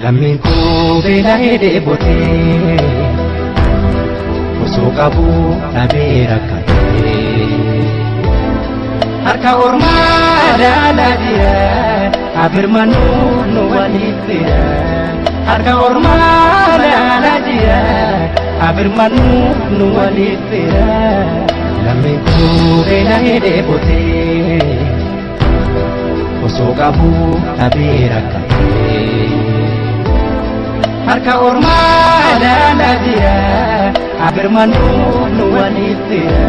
Lammiin koo beela'ee dheebotee osoo qabuu dhabee rakkatee harka ormaa daalaa jira abirmanuu nu waliif fira harka ormaa daalaa jira abirmanuu nu waliif fira lammiin koo beela'ee dheebotee osoo qabuu dhabee rakkatee harka ormaa daalaa jira abirmanuu nu waliif fira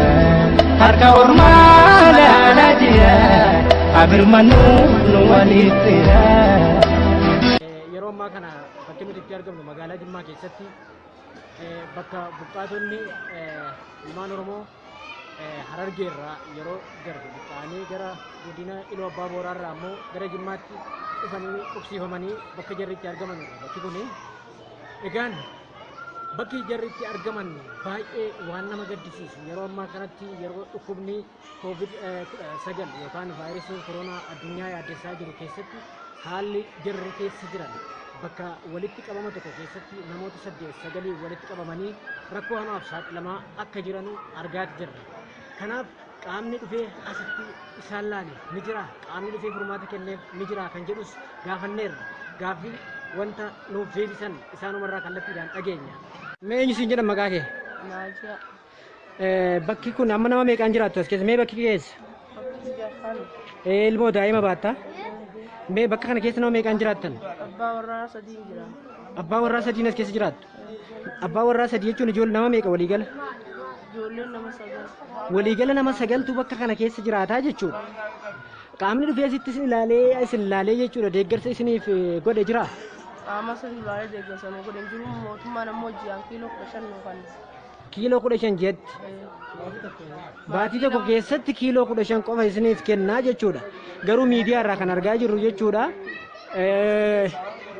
harka ormaa daalaa jira abirmanuu nu waliif fira. Yeroo ammaa kana bakki nuti itti argamnu magaalaa Jimmaa keessatti bakka buqqaatonni ilmaan Oromoo Harargee irraa yeroo darbu buqqaanii gara godina Iluu Abbaa Booraa irraa ammoo gara Jimmaatti dhufanii qubsiifamanii bakka jarri itti argaman bakki kuni egaan bakki jarri itti argaman baay'ee waan nama gaddisiisu yeroo ammaa kanatti yeroo dhukkubni COVID-19 yookaan vaayirasiin koronaa addunyaa yaaddessaa jiru keessatti haalli jarri keessa jiran bakka walitti qabama tokko keessatti namoota 8-9 walitti qabamanii rakkoo hamaaf saaxilamaa akka jiran argaa jirra. Kanaaf qaamni dhufee asitti isaan laale ni jira qaamni dhufee furmaata kenneef ni jira kan jedhus gaafanneerra gaaffii wanta nuuf deebisan isaanumarraa kallattiidhaan dhageenya. Mee eenyu siin jedhan maqaa kee? Naajiyaa. Bakki kun amma nama meeqaan jiraattu as keessa? Mee bakki keessa? Ilmoo daa'ima baattaa? Mee bakka kana keessa nama meeqaan jiraattan? Abbaa warraa 3 jira. Abbaa warraa 3 as keessa jiraattu? Abbaa warraa 3 jechuun ijoollee nama meeqa waliigala? Ijoolleen nama 9. Waliigala nama 9tu bakka kana keessa jiraataa jechuudha. Qaamni dhufee asitti isin ilaalee jechuudha deeggarsa isiniif godhe jira? Qaama sirrii ilaalee deeggarsa nu godhe jiru mootummaan ammoo ji'aan kiiloo 15 nu kenna. Kiiloo 15 jetti. Baatii tokko keessatti kiiloo 15 qofa isiniif kennaa jechuudha. Garuu miidiyaa irraa kan argaa jirru jechuudha.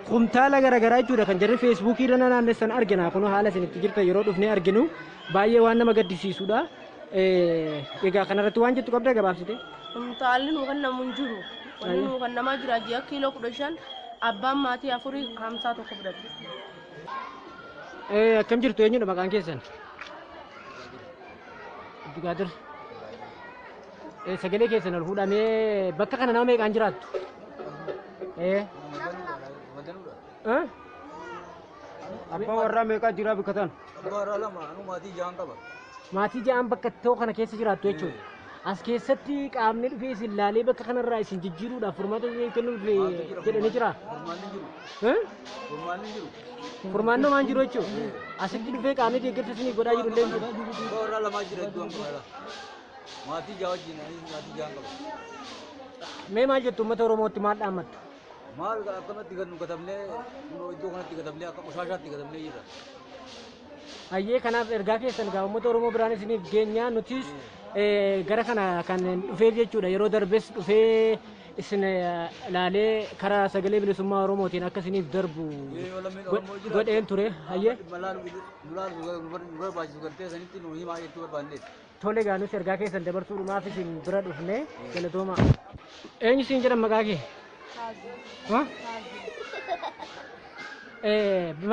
Kumtaala garaagaraa jechuudha kan jarri feesbuukii irra naannessan argina kun haala isinitti jirtan yeroo dhufnee arginu baay'ee waan nama gaddisiisudha. Egaa kanarratti waan jettu qabda gabaabsite? Kumtaalli nu kennamu hin jiru. Wanni nu kennamaa jira ji'a kiiloo 15 abbaan maatii 51 fudhate. Akkam jirtu eenyudha maqaan keessan? Abdigaadir. Sagalee keessan ol fuudhamee bakka kana nama meeqaan jiraattu? Abbaa warraa meeqaa jira bikkatan? Abbaa warraa 2 anu maatii 6 qaba. Maatii 6 bakka tokko kana keessa jiraattu jechuudha. As keessatti qaamni dhufee isin ilaalee bakka kanarraa isin jijjiiruudhaaf furmaata kennuuf jedhanii jira. Furmaanni maan jiru jechuudha. Asitti dhufee qaamni deeggarsa isinii godhaa jiru illee jiru. Abbaa warraa 2 jira iddoo ammaa. Maatii 6 wajjin maatii 6 qaba. Mee maal jettu uummata Oromootti maal dhaammattu? Maal akkanatti kan nu katabnee iddoo kanatti katabnee akka qoshaashaatti katabnee jira. Hayyee kanaaf ergaa keessan gaa uummata Oromoo biraan isiniif geenya nutis gara kana kan dhufee jechuudha yeroo darbes dhufee isin ilaalee karaa sagalee bilisummaa Oromootiin akka isiniif darbu godheen ture. Hayyee tole gaa nuti ergaa keessan dabarsuudhumaaf isin bira dhufne galatooma. Eenyu siin jedhan maqaa kee?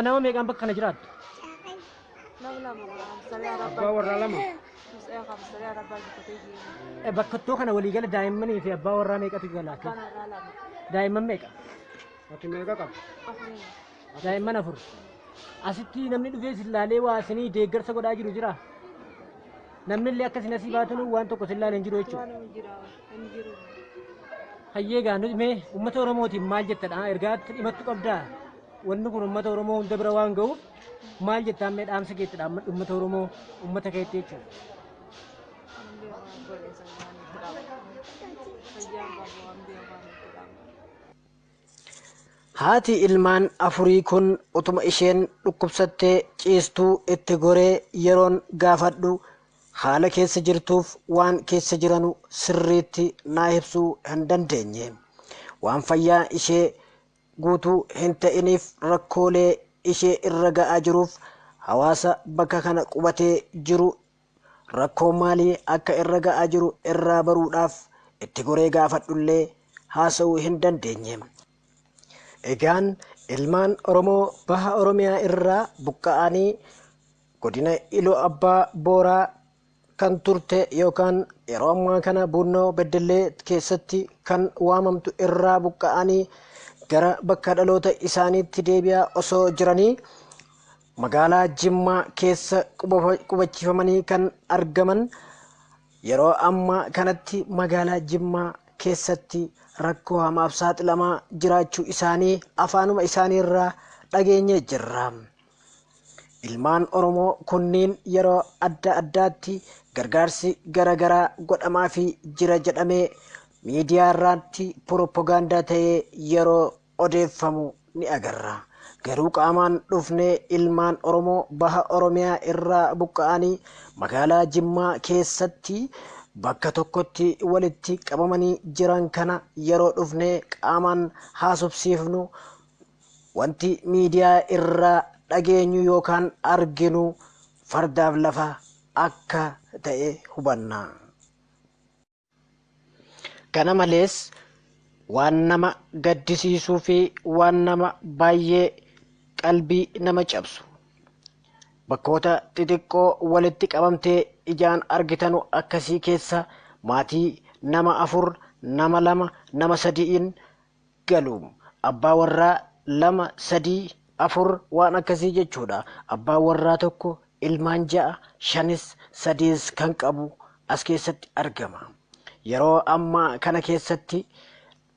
Nama meeqaan bakka kana jiraattu? Abbaa warraa 2. Bakka ittoo kana waliigala daa'immanii fi abbaa warraa meeqatu jira? Daa'imman meeqa? Ati meeqa qabda? Daa'imman 4. Asitti namni dhufee isin ilaalee waa isinii deeggarsa godhaa jiru jira? Namni illee akka isin asii baatanu waan tokko isin ilaalee hin jiru jechuudha. Hayyee gaa nuti mee uummata Oromootiin maal jettadha? Ergaatti dhimattu qabdaa? Wanni kun uummata Oromoo hunda bira waan ga'uuf maal jettaa mee dhaamsa keettidha uummata Oromoo uummata keetti jechuudha. Haati ilmaan 4 kun utuma isheen dhukkubsattee ciistuu itti goree yeroon gaafadhu haala keessa jirtuuf waan keessa jiranu sirriitti naa ibsuu hin dandeenye. Waan fayyaa ishee guutuu hin ta'iniif rakkoolee ishee irra ga'aa jiruuf hawaasa bakka kana qubatee jiru rakkoo maalii akka irra ga'aa jiru irraa baruudhaaf itti goree gaafadhullee haasa'uu hin dandeenye. Egaan Ilmaan Oromoo baha Oromiyaa irraa buqqa'anii godina Iluu Abbaa Booraa kan turte yookaan yeroo ammaa kana Bunnoo Beddellee keessatti kan waamamtu irraa buqqa'anii gara bakka dhaloota isaaniitti deebi'aa osoo jiranii magaalaa Jimmaa keessa qubachiifamanii kan argaman yeroo ammaa kanatti magaalaa Jimmaa keessatti rakkoo hamaaf saaxilamaa jiraachuu isaanii afaanuma isaaniirraa dhageenye jirra. Ilmaan Oromoo kunniin yeroo adda addaatti gargaarsi garaagaraa godhamaa fi jira jedhamee miidiyaa irratti piroopagaandaa ta'ee yeroo odeeffamu ni agarra. Garuu qaamaan dhufnee ilmaan Oromoo baha Oromiyaa irraa buqqa'anii magaalaa Jimmaa keessatti bakka tokkotti walitti qabamanii jiran kana yeroo dhufnee qaamaan haasofsiifnu wanti miidiyaa irraa dhageenyu yookaan arginu fardaaf lafa akka ta'e hubanna. Kana malees waan nama gaddisiisuu fi waan nama baay'ee qalbii nama cabsu bakkoota xixiqqoo walitti qabamtee ijaan argitanu akkasii keessa maatii nama 4, nama 2, nama 3 galu. Abbaa warraa 2, 3, 4 waan akkasii jechuudha. Abbaa warraa tokko ilmaan 6, 5, 3 kan qabu as keessatti argama. Yeroo ammaa kana keessatti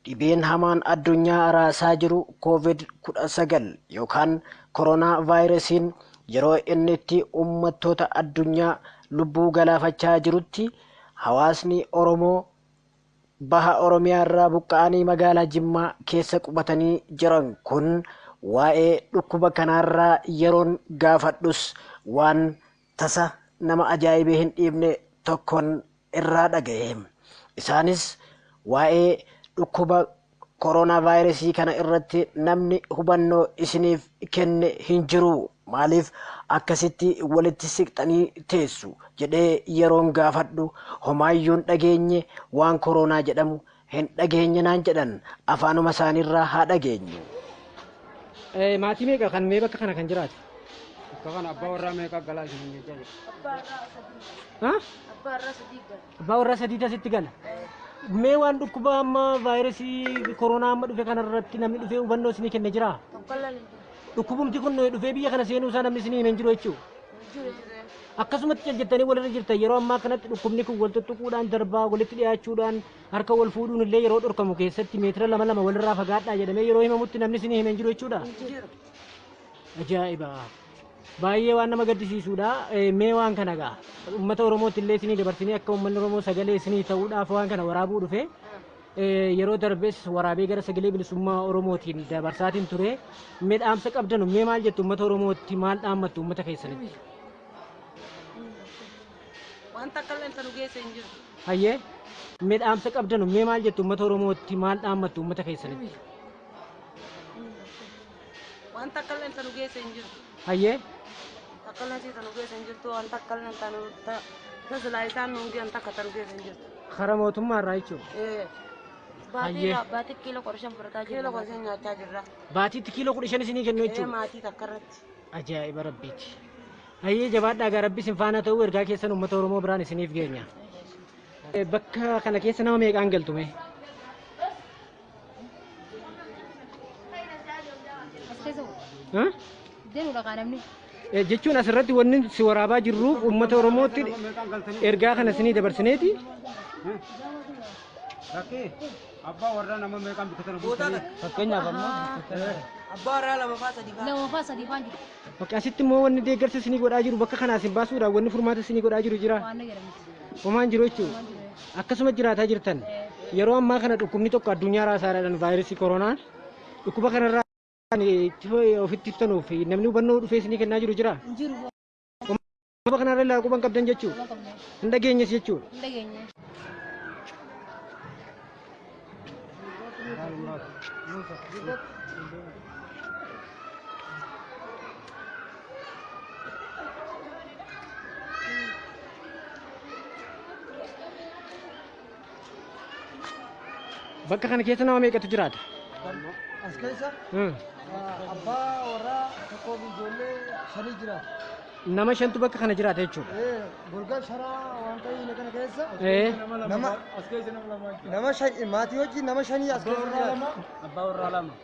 dhibeen hamaan addunyaa raasaa jiru COVID-19 yookaan koronaa vaayirasiin yeroo inni itti uummattoota addunyaa lubbuu galaafachaa jirutti hawaasni Oromoo baha Oromiyaa irraa buqqa'anii magaalaa Jimmaa keessa qubatanii jiran kun waa'ee dhukkuba kanaarraa yeroon gaafadhus waan tasa nama ajaa'ibee hin dhiibne tokkoon irraa dhaga'e. Isaanis waa'ee dhukkuba koronaa vaayirasii kana irratti namni hubannoo isiniif kenne hin jiru. Maaliif akkasitti walitti siqxanii teessu jedhee yeroon gaafadhu homaayyuun dhageenye waan koronaa jedhamu hin dhageenye naan jedhan. Afaanuma isaaniirraa haa dhageenyu. Maatii meeqa kan mee bakka kana kan jiraatu? Bakka kana abbaa warraa meeqa galaa isin jechaa jiru? Abbaa warraa 3 asitti gala. Mee waan dhukkuba amma vaayirasii koronaa amma dhufe kanarratti namni dhufee hubannoo isinii kenne jiraa? Dhukkubumti kun dhufee biyya kana seenuu isaa namni isinii hin jiru jechuudha. Akkasumatti jaljettanii walirra jirtan yeroo ammaa kanatti dhukkubni kun wal tuttuquudhaan darbaa walitti dhiyaachuudhaan harka wal fuudhuun illee yeroo dhorkamu keessatti meetira 2 walirraa fagaadhaa jedhamee yeroo himamutti namni isinii hin jiru jechuudha. Ajaa'iba! Baay'ee waan nama gaddisiisuudha. Mee waan kana gaa uummata Oromootti illee isinii dabarsinii akka uummanni Oromoo sagalee isinii ta'uudhaaf waan kana waraabuu dhufe. Yeroo darbees waraabee gara sagalee bilisummaa Oromootiin dabarsaatiin ture. Mee dhaamsa qabdanu mee maal jettu uummata Oromootti maal dhaammattu uummata keessanitti? Wanta kallan tanu geesse hin jiru. Hayyee mee dhaamsa qabdanu mee maal jettu uummata Oromootti maal dhaammattu uummata keessanitti? Wanta kallan tanu geesse hin jiru. Hayyee Akkallan si tanu geesse hin jirtu wanta kallan tanu tasilaa isaan nuungi wanta akka tanu geesse hin jirtu. Karaa mootummaa irraa jechuudha. Baatii kiiloo 15 fudhataa jirra. Kiiloo 15 nyaachaa jirra. Baatiitti kiiloo 15 isinii kennu jechuudha. Maatii takka irratti. Ajaa'iba rabbiiti. Hayyee jabaadhaa gaa rabbi isin faana ta'uu ergaa keessan uummata Oromoo biraan isiniif geenya. Bakka kana keessa nama meeqaan galtume? Jechuun asirratti wanni si waraabaa jirruuf uummata Oromootti ergaa kana isinii dabarsineeti. Abbaa warraa nama meeqaan bitatanii Bootana. Fakkeenyaaf ammoo Abbaa warraa 2 faa 3 faa. bakka asitti immoo wanni deeggarsa isinii godhaa jiru bakka kanaa isin baasuudhaan wanni furmaata isinii godhaa jiru jira. Homaan jiru jechuudha. Akkasuma jiraataa jirtan yeroo ammaa kana dhukkubni tokko addunyaa raasaadhaan vaayirasii koronaan dhukkuba kanarraa ofitti iftanuuf namni hubannoo dhufee isinii kennaa jiru jira. Dhukkuba kanarra ilaa quban qabdan jechuudha. Hin dhageenyes jechuudha. Bakka kana keessa nama meeqatu jiraata? As keessa abbaa warraa tokkoo fi ijoollee shanii jiraatu. Nama shantu bakka kana jiraata jechuudha. Golgaa sharaa waan ta'eef kana keessa Eh, nama shani maatii wajjin nama shanii as keessa jiraatu.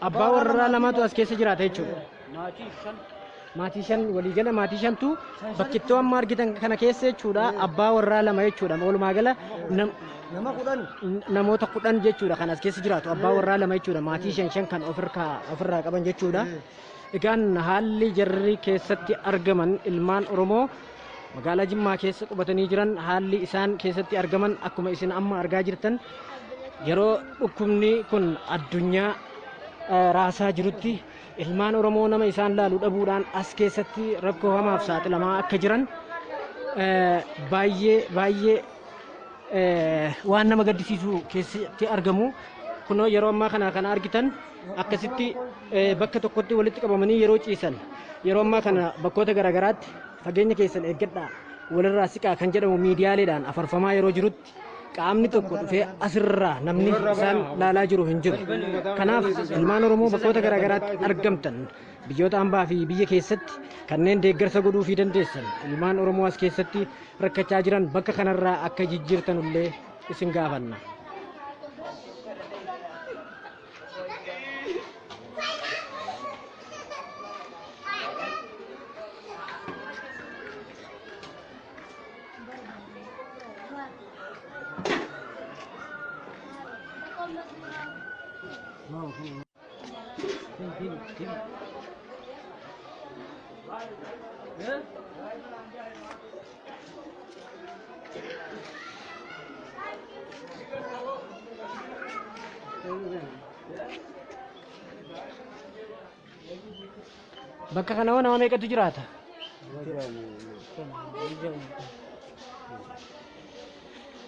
abbaa warraa lamatu as keessa jiraata jechuudha. Maatii shan. Maatii shan walii gala maatii shantu bakkittoo amma argitan kana keessa jechuudha. Abbaa warraa lama jechuudha. Walumaa gala Nama kudhan. namoota 10 jechuudha kan as keessa jiraatu. Abbaa warraa lama jechuudha. Maatii shan kan ofirraa qaban jechuudha. Egaan haalli jarri keessatti argaman ilmaan Oromoo magaalaa Jimmaa keessa qubatanii jiran haalli isaan keessatti argaman akkuma isin amma argaa jirtan yeroo dhukkubni kun addunyaa raasaa jirutti ilmaan Oromoo nama isaan laalu dhabuudhaan as keessatti rakkoo hamaaf saaxilamaa akka jiran baay'ee waan nama gaddisiisu keessatti argamu. Kunoo yeroo ammaa kana argitan akkasitti bakka tokkotti walitti qabamanii yeroo ciisan yeroo ammaa kana bakkoota garaagaraatti fageenya keessan eeggadhaa walirraa siqaa kan jedhamu miidiyaaleedhaan afarfamaa yeroo jirutti qaamni tokko dhufee asirraa namni isaan laalaa jiru hin jiru. Kanaaf ilmaan Oromoo bakkoota garaagaraatti argamtan biyyoota hambaa fi biyya keessatti kanneen deeggarsa godhuu fi dandeessan ilmaan Oromoo as keessatti rakkachaa jiran bakka kanarraa akka jijjiirtanullee isin gaafanna. Bakka kana nama meeqatu jiraata?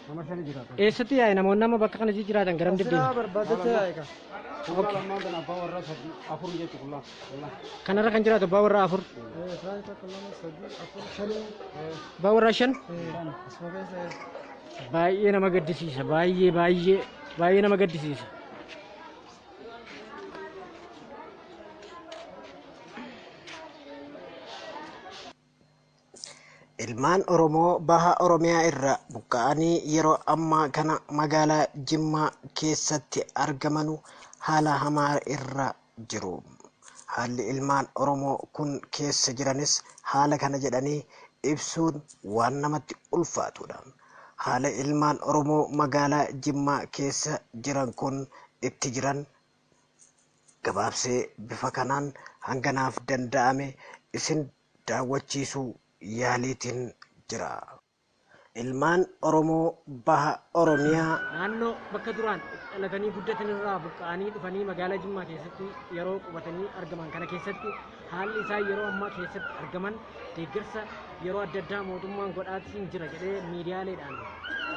Nama shani jiraata. Eessatti yaa'e namoonni nama bakka kana jiraatan garam deddeemu? Barbaadatti yaa'e. Lammaan kan abbaa warraa afur jechuudha. Kanarra kan jiraatu abbaa warraa afur. Abbaa warraa shan? Baay'ee nama gaddisiisa. Baay'ee nama gaddisiisa. Ilmaan Oromoo baha Oromiyaa irra buqqa'anii yeroo ammaa kana magaalaa Jimmaa keessatti argamanu haala hamaa irra jiru. Haalli ilmaan Oromoo kun keessa jiranis haala kana jedhanii ibsuun waan namatti ulfaatudha. Haala ilmaan Oromoo magaalaa Jimmaa keessa jiran kun itti jiran gabaabsee bifa kanaan hanganaaf danda'ame isin daawwachiisuu yaaliitiin jira. Ilmaan Oromoo baha Oromiyaa Naannoo bakka duraan dhalatanii guddatan irraa buqqa'anii dhufanii magaalaa Jimmaa keessatti yeroo qubatanii argaman kana keessatti haalli isaa yeroo ammaa keessatti argaman deeggarsa yeroo adda addaa mootummaan godhaatiin jira jedhee miidiyaaleedhaan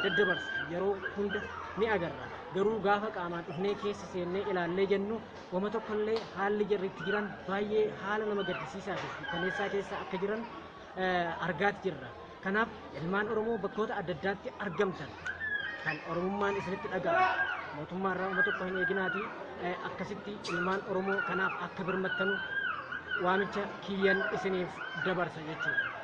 daddabarsa yeroo hunda ni agarra. Garuu gaafa qaamaan dhufnee keessa seennee ilaallee jennu wama tokkollee haalli jarri itti jiran baay'ee haala nama gaddisiisaa fi kanneessaa keessa akka jiran argaati jirra. Kanaaf ilmaan Oromoo bakkoota adda addaatti argamtan kan Oromummaan isinitti dhaga'amu mootummaa irraa wama tokko hin eeginaati akkasitti ilmaan Oromoo kanaaf akka birmattanu waamicha kiyyan isiniif dabarsa jechuudha.